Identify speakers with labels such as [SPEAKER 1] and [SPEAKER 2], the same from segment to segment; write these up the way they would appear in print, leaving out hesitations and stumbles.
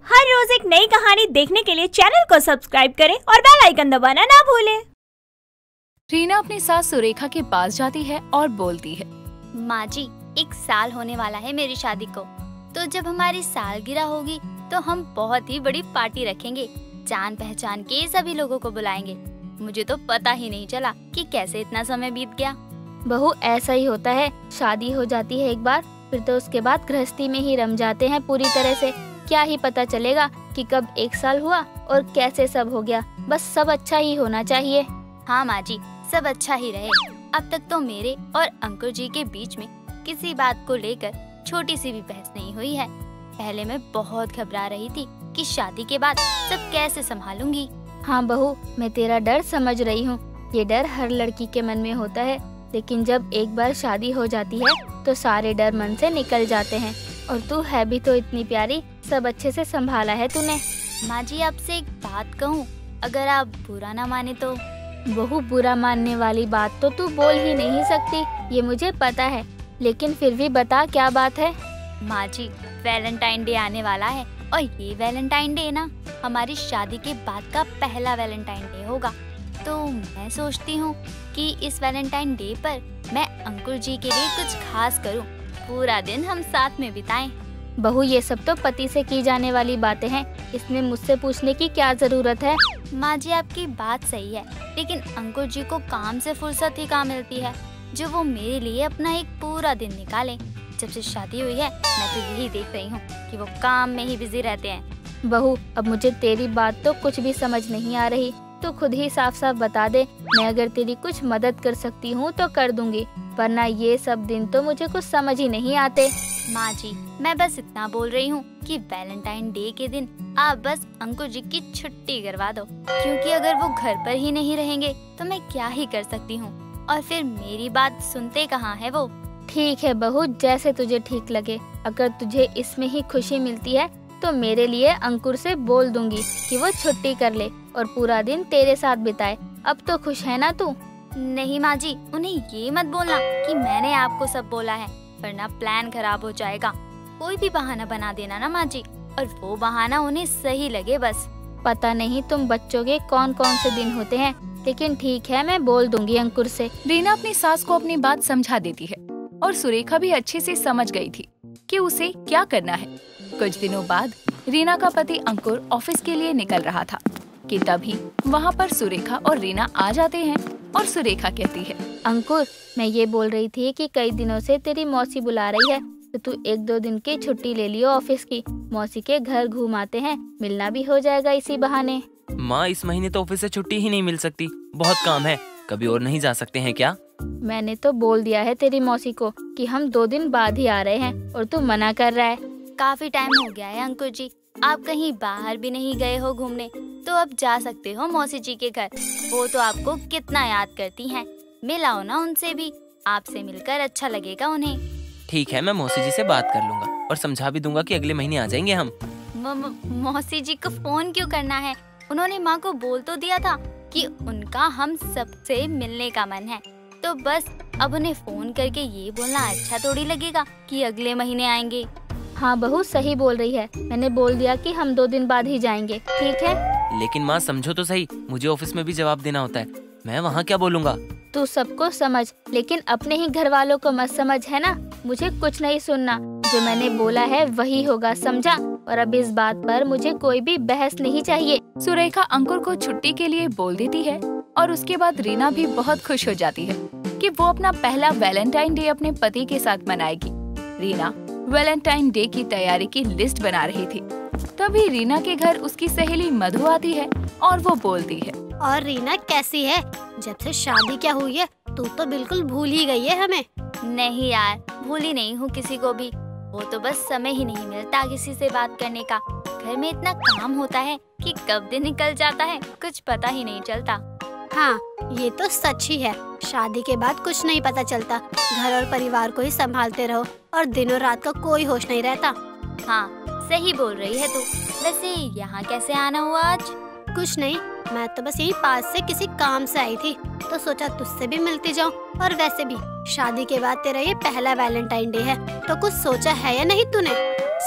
[SPEAKER 1] हर रोज एक नई कहानी देखने के लिए चैनल को सब्सक्राइब करें और बेल आइकन दबाना ना भूलें।
[SPEAKER 2] रीना अपनी सास सुरेखा के पास जाती है और बोलती है,
[SPEAKER 3] माँ जी 1 साल होने वाला है मेरी शादी को, तो जब हमारी सालगिरह होगी तो हम बहुत ही बड़ी पार्टी रखेंगे। जान पहचान के सभी लोगों को बुलाएंगे। मुझे तो पता ही नहीं चला कि कैसे इतना समय बीत गया।
[SPEAKER 4] बहू, ऐसा ही होता है, शादी हो जाती है एक बार, फिर तो उसके बाद गृहस्थी में ही रम जाते हैं पूरी तरह से। क्या ही पता चलेगा कि कब 1 साल हुआ और कैसे सब हो गया। बस सब अच्छा ही होना चाहिए।
[SPEAKER 3] हाँ माँ जी, सब अच्छा ही रहे। अब तक तो मेरे और अंकुर जी के बीच में किसी बात को लेकर छोटी सी भी बहस नहीं हुई है। पहले मैं बहुत घबरा रही थी कि शादी के बाद सब कैसे संभालूंगी।
[SPEAKER 4] हाँ बहू, मैं तेरा डर समझ रही हूँ। ये डर हर लड़की के मन में होता है, लेकिन जब एक बार शादी हो जाती है तो सारे डर मन से निकल जाते हैं। और तू है भी तो इतनी प्यारी, सब अच्छे से संभाला है तूने।
[SPEAKER 3] माँ जी, आपसे एक बात कहूँ, अगर आप बुरा ना माने तो?
[SPEAKER 4] बहू, बुरा मानने वाली बात तो तू बोल ही नहीं सकती, ये मुझे पता है, लेकिन फिर भी बता क्या बात है।
[SPEAKER 3] माँ जी, वैलेंटाइन डे आने वाला है और ये वैलेंटाइन डे ना हमारी शादी के बाद का पहला वैलेंटाइन डे होगा। तो मैं सोचती हूँ कि इस वैलेंटाइन डे पर मैं अंकुर जी के लिए कुछ खास करूँ, पूरा दिन हम साथ में बिताएं।
[SPEAKER 4] बहू, ये सब तो पति से की जाने वाली बातें हैं, इसमें मुझसे पूछने की क्या जरूरत है।
[SPEAKER 3] माँ जी, आपकी बात सही है, लेकिन अंकुर जी को काम से फुर्सत ही कहाँ मिलती है जो वो मेरे लिए अपना एक पूरा दिन निकालें। जब से शादी हुई है मैं तो यही देख रही हूँ कि वो काम में ही बिजी रहते हैं।
[SPEAKER 4] बहू, अब मुझे तेरी बात तो कुछ भी समझ नहीं आ रही। तू खुद ही साफ साफ बता दे, मैं अगर तेरी कुछ मदद कर सकती हूँ तो कर दूंगी, वरना ये सब दिन तो मुझे कुछ समझ ही नहीं आते।
[SPEAKER 3] माँ जी, मैं बस इतना बोल रही हूँ कि वैलेंटाइन डे के दिन आप बस अंकुर जी की छुट्टी करवा दो, क्योंकि अगर वो घर पर ही नहीं रहेंगे तो मैं क्या ही कर सकती हूँ, और फिर मेरी बात सुनते कहाँ है वो।
[SPEAKER 4] ठीक है बहू, जैसे तुझे ठीक लगे। अगर तुझे इसमें ही खुशी मिलती है तो मेरे लिए अंकुर से बोल दूंगी कि वो छुट्टी कर ले और पूरा दिन तेरे साथ बिताए। अब तो खुश है ना तू?
[SPEAKER 3] नहीं माँ जी, उन्हें ये मत बोलना कि मैंने आपको सब बोला है, वरना प्लान खराब हो जाएगा। कोई भी बहाना बना देना ना माँ जी, और वो बहाना उन्हें सही लगे बस।
[SPEAKER 4] पता नहीं तुम बच्चों के कौन कौन से दिन होते हैं, लेकिन ठीक है, मैं बोल दूंगी अंकुर से।
[SPEAKER 2] रीना अपनी सास को अपनी बात समझा देती है और सुरेखा भी अच्छे से समझ गई थी कि उसे क्या करना है। कुछ दिनों बाद रीना का पति अंकुर ऑफिस के लिए निकल रहा था कि तभी वहाँ पर सुरेखा और रीना आ जाते हैं और सुरेखा कहती है,
[SPEAKER 4] अंकुर, मैं ये बोल रही थी कि कई दिनों से तेरी मौसी बुला रही है, तो तू 1-2 दिन की छुट्टी ले लियो ऑफिस की। मौसी के घर घूमाते हैं, मिलना भी हो जाएगा इसी बहाने।
[SPEAKER 5] माँ, इस महीने तो ऑफिस से छुट्टी ही नहीं मिल सकती, बहुत काम है। कभी और नहीं जा सकते हैं क्या?
[SPEAKER 4] मैंने तो बोल दिया है तेरी मौसी को कि हम 2 दिन बाद ही आ रहे हैं, और तू मना कर रहा है।
[SPEAKER 3] काफी टाइम हो गया है अंकुर जी, आप कहीं बाहर भी नहीं गए हो घूमने, तो अब जा सकते हो मौसी जी के घर। वो तो आपको कितना याद करती हैं। मिलाओ ना उनसे भी, आपसे मिलकर अच्छा लगेगा उन्हें।
[SPEAKER 5] ठीक है, मैं मौसी जी से बात कर लूंगा और समझा भी दूंगा कि अगले महीने आ जाएंगे हम।
[SPEAKER 3] मौसी जी को फोन क्यों करना है? उन्होंने माँ को बोल तो दिया था कि उनका हम सबसे मिलने का मन है, तो बस अब उन्हें फोन करके ये बोलना अच्छा थोड़ी लगेगा कि अगले महीने आएंगे।
[SPEAKER 4] हाँ बहू, सही बोल रही है, मैंने बोल दिया कि हम 2 दिन बाद ही जाएंगे। ठीक है,
[SPEAKER 5] लेकिन माँ समझो तो सही, मुझे ऑफिस में भी जवाब देना होता है, मैं वहाँ क्या बोलूँगा?
[SPEAKER 4] तू सबको समझ, लेकिन अपने ही घर वालों को मत समझ, है ना? मुझे कुछ नहीं सुनना, जो मैंने बोला है वही होगा, समझा? और अब इस बात पर मुझे कोई भी बहस नहीं चाहिए।
[SPEAKER 2] सुरेखा अंकुर को छुट्टी के लिए बोल देती है और उसके बाद रीना भी बहुत खुश हो जाती है कि वो अपना पहला वैलेंटाइन डे अपने पति के साथ मनाएगी। रीना वैलेंटाइन डे की तैयारी की लिस्ट बना रही थी। तभी रीना के घर उसकी सहेली मधु आती है और वो बोलती है,
[SPEAKER 6] और रीना कैसी है? जब से शादी क्या हुई है तू तो बिल्कुल भूल ही गई है हमें।
[SPEAKER 3] नहीं यार, भूली नहीं हूँ किसी को भी, वो तो बस समय ही नहीं मिलता किसी से बात करने का। घर में इतना काम होता है कि कब दिन निकल जाता है कुछ पता ही नहीं चलता।
[SPEAKER 6] हाँ, ये तो सच ही है, शादी के बाद कुछ नहीं पता चलता, घर और परिवार को ही संभालते रहो और दिनों रात का कोई होश नहीं रहता।
[SPEAKER 3] हाँ, सही बोल रही है तू। वैसे यहाँ कैसे आना हुआ आज?
[SPEAKER 6] कुछ नहीं, मैं तो बस यहीं पास से किसी काम से आई थी, तो सोचा तुझसे भी मिलती जाऊं। और वैसे भी शादी के बाद तेरा ये पहला वैलेंटाइन डे है, तो कुछ सोचा है या नहीं तूने?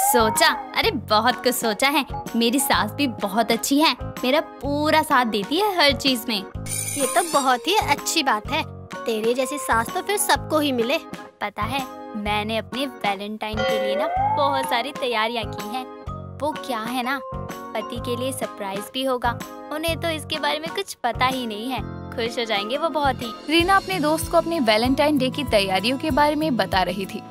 [SPEAKER 3] सोचा? अरे बहुत कुछ सोचा है। मेरी सास भी बहुत अच्छी है, मेरा पूरा साथ देती है हर चीज में।
[SPEAKER 6] ये तो बहुत ही अच्छी बात है। तेरी जैसी सास तो फिर सबको ही मिले।
[SPEAKER 3] पता है, मैंने अपने वैलेंटाइन के लिए ना बहुत सारी तैयारियां की हैं। वो क्या है ना, पति के लिए सरप्राइज भी होगा। उन्हें तो इसके बारे में कुछ पता ही नहीं है। खुश हो जाएंगे वो बहुत ही।
[SPEAKER 2] रीना अपने दोस्त को अपने वैलेंटाइन डे की तैयारियों के बारे में बता रही थी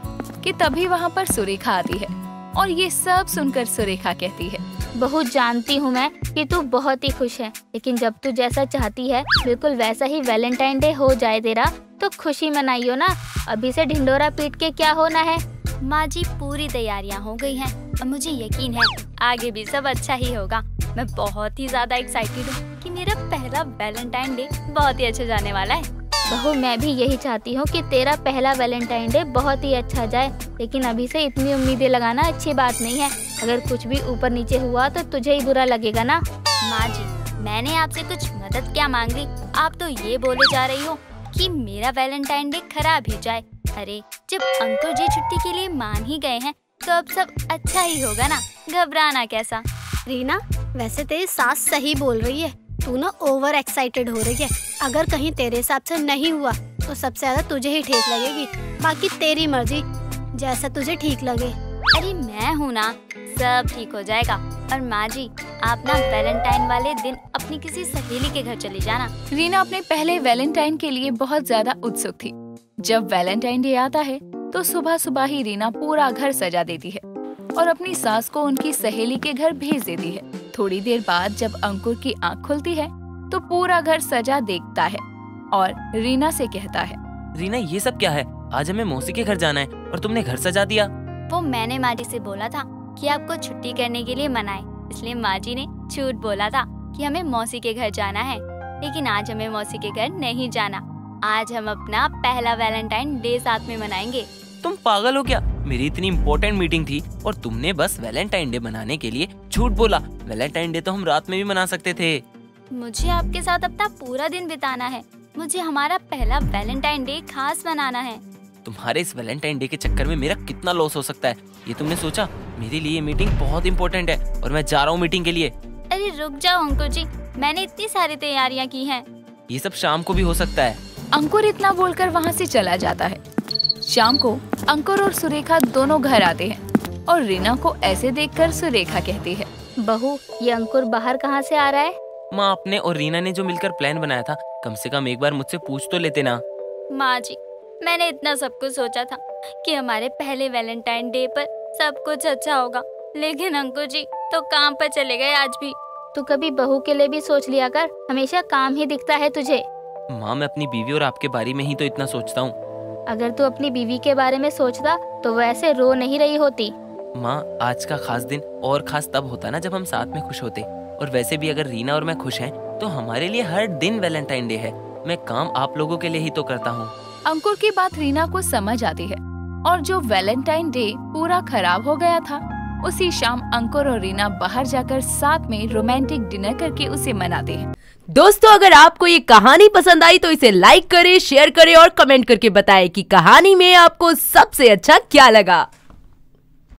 [SPEAKER 2] कि तभी वहाँ पर सुरेखा आती है और ये सब सुनकर सुरेखा कहती है,
[SPEAKER 4] बहू जानती हूँ मैं कि तू बहुत ही खुश है, लेकिन जब तू जैसा चाहती है बिल्कुल वैसा ही वैलेंटाइन डे हो जाए तेरा, तो खुशी मनाइयो ना। अभी से ढिंडोरा पीट के क्या होना है।
[SPEAKER 3] माँ जी, पूरी तैयारियां हो गई हैं और मुझे यकीन है आगे भी सब अच्छा ही होगा। मैं बहुत ही ज्यादा एक्साइटेड हूँ कि मेरा पहला वैलेंटाइन डे बहुत ही अच्छा जाने वाला है।
[SPEAKER 4] बहू मैं भी यही चाहती हूँ कि तेरा पहला वैलेंटाइन डे बहुत ही अच्छा जाए, लेकिन अभी से इतनी उम्मीदें लगाना अच्छी बात नहीं है। अगर कुछ भी ऊपर नीचे हुआ तो तुझे ही बुरा लगेगा ना।
[SPEAKER 3] माँ जी, मैंने आपसे कुछ मदद क्या मांग ली? आप तो ये बोले जा रही हो कि मेरा वैलेंटाइन डे खराब ही जाए। अरे जब अंकुर जी छुट्टी के लिए मान ही गए हैं तो अब सब अच्छा ही होगा ना, घबराना कैसा।
[SPEAKER 6] रीना, वैसे तेरी सास सही बोल रही है। तू ना ओवर एक्साइटेड हो रही है। अगर कहीं तेरे हिसाब से नहीं हुआ तो सबसे ज्यादा तुझे ही ठेस लगेगी। बाकी तेरी मर्जी, जैसा तुझे ठीक लगे।
[SPEAKER 3] अरे मैं हूँ ना, सब ठीक हो जाएगा। और माँ जी, आप ना वैलेंटाइन वाले दिन अपनी किसी सहेली के घर चली जाना।
[SPEAKER 2] रीना अपने पहले वैलेंटाइन के लिए बहुत ज्यादा उत्सुक थी। जब वैलेंटाइन डे आता है तो सुबह सुबह ही रीना पूरा घर सजा देती है और अपनी सास को उनकी सहेली के घर भेज देती है। थोड़ी देर बाद जब अंकुर की आँख खुलती है तो पूरा घर सजा देखता है और रीना से कहता है,
[SPEAKER 5] रीना ये सब क्या है? आज हमें मौसी के घर जाना है और तुमने घर सजा दिया।
[SPEAKER 3] वो मैंने माँ जी से बोला था कि आपको छुट्टी करने के लिए मनाए, इसलिए माँ जी ने झूठ बोला था कि हमें मौसी के घर जाना है। लेकिन आज हमें मौसी के घर नहीं जाना। आज हम अपना पहला वैलेंटाइन डे साथ में मनाएंगे।
[SPEAKER 5] तुम पागल हो क्या? मेरी इतनी इम्पोर्टेंट मीटिंग थी और तुमने बस वैलेंटाइन डे मनाने के लिए झूठ बोला। वैलेंटाइन डे तो हम रात में भी मना सकते थे।
[SPEAKER 3] मुझे आपके साथ अपना पूरा दिन बिताना है। मुझे हमारा पहला वैलेंटाइन डे खास मनाना है।
[SPEAKER 5] तुम्हारे इस वैलेंटाइन डे के चक्कर में मेरा कितना लॉस हो सकता है, ये तुमने सोचा? मेरे लिए ये मीटिंग बहुत इम्पोर्टेंट है और मैं जा रहा हूँ मीटिंग के लिए।
[SPEAKER 3] अरे रुक जाओ अंकुर जी, मैंने इतनी सारी तैयारियाँ की हैं।
[SPEAKER 5] ये सब शाम को भी हो सकता है।
[SPEAKER 2] अंकुर इतना बोलकर वहाँ से चला जाता है। शाम को अंकुर और सुरेखा दोनों घर आते हैं और रीना को ऐसे देखकर सुरेखा कहती है,
[SPEAKER 4] बहू ये अंकुर बाहर कहाँ से आ रहा है?
[SPEAKER 5] माँ, आपने और रीना ने जो मिलकर प्लान बनाया था, कम से कम एक बार मुझसे पूछ तो लेते ना।
[SPEAKER 3] माँ जी, मैंने इतना सब कुछ सोचा था कि हमारे पहले वैलेंटाइन डे पर सब कुछ अच्छा होगा, लेकिन अंकुर जी तो काम पर चले गए आज भी।
[SPEAKER 4] तू कभी बहू के लिए भी सोच लिया कर, हमेशा काम ही दिखता है तुझे।
[SPEAKER 5] माँ, मैं अपनी बीवी और आपके बारे में ही तो इतना सोचता हूँ।
[SPEAKER 4] अगर तू अपनी बीवी के बारे में सोचता तो वो ऐसे रो नहीं रही होती।
[SPEAKER 5] माँ, आज का खास दिन और खास तब होता ना जब हम साथ में खुश होते। और वैसे भी अगर रीना और मैं खुश हैं तो हमारे लिए हर दिन वैलेंटाइन डे है। मैं काम आप लोगों के लिए ही तो करता हूँ।
[SPEAKER 2] अंकुर की बात रीना को समझ आती है और जो वैलेंटाइन डे पूरा खराब हो गया था, उसी शाम अंकुर और रीना बाहर जाकर साथ में रोमांटिक डिनर करके उसे मनाते हैं।
[SPEAKER 7] दोस्तों, अगर आपको ये कहानी पसंद आई तो इसे लाइक करें, शेयर करें और कमेंट करके बताएं कि कहानी में आपको सबसे अच्छा क्या लगा।